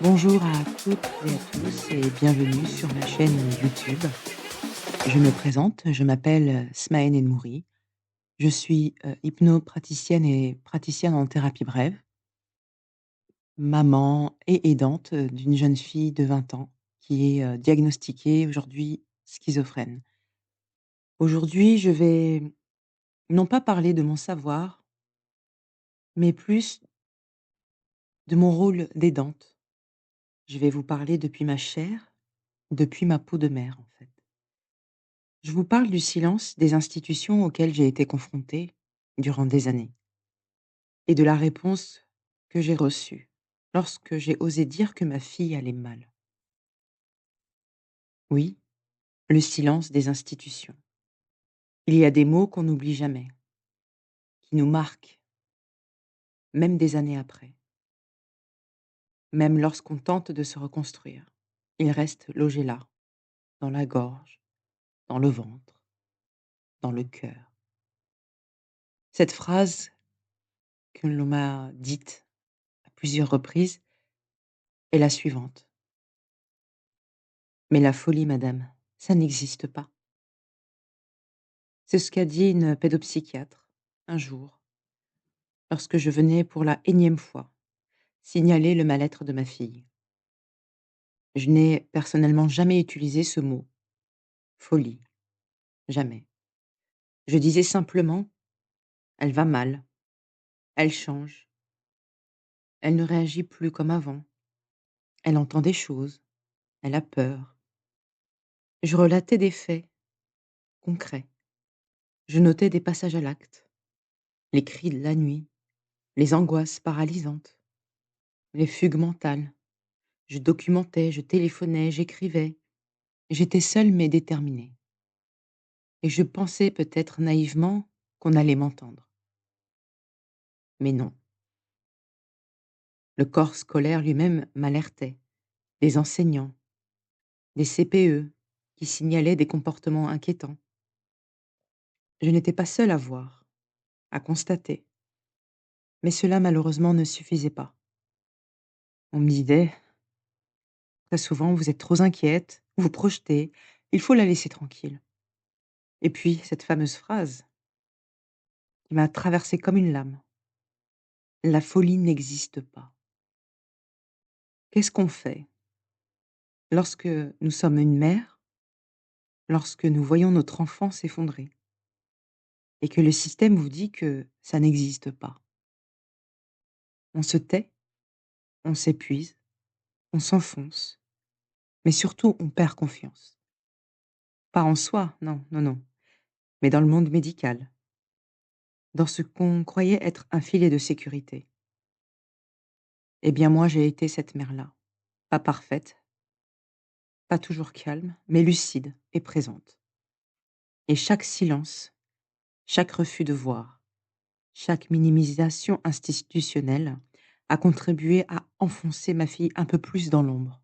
Bonjour à toutes et à tous et bienvenue sur ma chaîne YouTube. Je me présente, je m'appelle Smaën Enmouri. Je suis, hypnopraticienne et praticienne en thérapie brève, maman et aidante, d'une jeune fille de 20 ans qui est, diagnostiquée aujourd'hui schizophrène. Aujourd'hui, je vais non pas parler de mon savoir, mais plus de mon rôle d'aidante. Je vais vous parler depuis ma chair, depuis ma peau de mère, en fait. Je vous parle du silence des institutions auxquelles j'ai été confrontée durant des années et de la réponse que j'ai reçue lorsque j'ai osé dire que ma fille allait mal. Oui, le silence des institutions. Il y a des mots qu'on n'oublie jamais, qui nous marquent, même des années après, même lorsqu'on tente de se reconstruire. Ils restent logés là, dans la gorge, dans le ventre, dans le cœur. Cette phrase que l'on m'a dite à plusieurs reprises est la suivante: «Mais la folie, madame, ça n'existe pas». C'est ce qu'a dit une pédopsychiatre un jour, lorsque je venais pour la énième fois signaler le mal-être de ma fille. Je n'ai personnellement jamais utilisé ce mot, folie, jamais. Je disais simplement: «Elle va mal, elle change, elle ne réagit plus comme avant, elle entend des choses, elle a peur». Je relatais des faits concrets, je notais des passages à l'acte, les cris de la nuit, les angoisses paralysantes, les fugues mentales. Je documentais, je téléphonais, j'écrivais. J'étais seule mais déterminée. Et je pensais peut-être naïvement qu'on allait m'entendre. Mais non. Le corps scolaire lui-même m'alertait. Des enseignants, des CPE qui signalaient des comportements inquiétants. Je n'étais pas seule à voir, à constater. Mais cela malheureusement ne suffisait pas. On me disait très souvent: «Vous êtes trop inquiète, vous projetez, il faut la laisser tranquille». Et puis cette fameuse phrase qui m'a traversée comme une lame: «La folie n'existe pas». Qu'est-ce qu'on fait lorsque nous sommes une mère, lorsque nous voyons notre enfant s'effondrer et que le système vous dit que ça n'existe pas? On se tait, on s'épuise, on s'enfonce, mais surtout on perd confiance. Pas en soi, non, non, non, mais dans le monde médical, dans ce qu'on croyait être un filet de sécurité. Eh bien moi j'ai été cette mère-là, pas parfaite, pas toujours calme, mais lucide et présente. Et chaque silence, chaque refus de voir, chaque minimisation institutionnelle a contribué à enfoncer ma fille un peu plus dans l'ombre.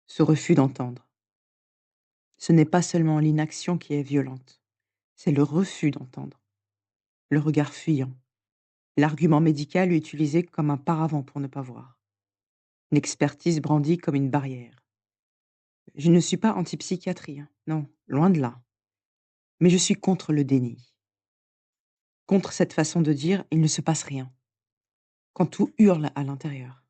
Ce refus d'entendre. Ce n'est pas seulement l'inaction qui est violente, c'est le refus d'entendre, le regard fuyant, l'argument médical utilisé comme un paravent pour ne pas voir, l'expertise brandie comme une barrière. Je ne suis pas anti-psychiatrie, hein, non, loin de là, mais je suis contre le déni, contre cette façon de dire: «Il ne se passe rien», quand tout hurle à l'intérieur.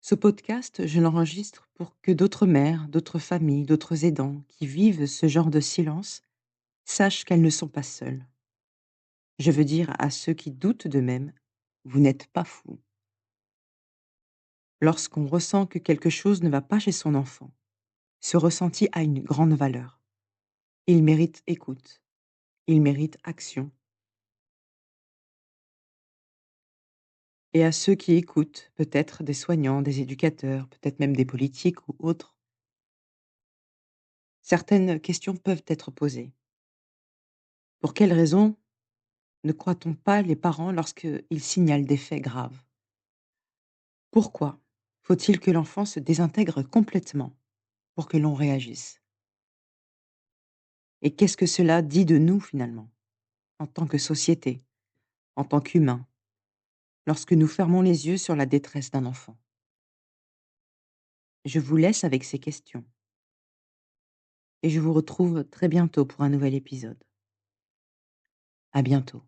Ce podcast, je l'enregistre pour que d'autres mères, d'autres familles, d'autres aidants qui vivent ce genre de silence sachent qu'elles ne sont pas seules. Je veux dire à ceux qui doutent d'eux-mêmes: vous n'êtes pas fous. Lorsqu'on ressent que quelque chose ne va pas chez son enfant, ce ressenti a une grande valeur. Il mérite écoute, il mérite action. Et à ceux qui écoutent, peut-être des soignants, des éducateurs, peut-être même des politiques ou autres, certaines questions peuvent être posées. Pour quelles raisons ne croit-on pas les parents lorsqu'ils signalent des faits graves? Pourquoi faut-il que l'enfant se désintègre complètement pour que l'on réagisse? Et qu'est-ce que cela dit de nous finalement, en tant que société, en tant qu'humains? lorsque nous fermons les yeux sur la détresse d'un enfant. Je vous laisse avec ces questions et je vous retrouve très bientôt pour un nouvel épisode. À bientôt.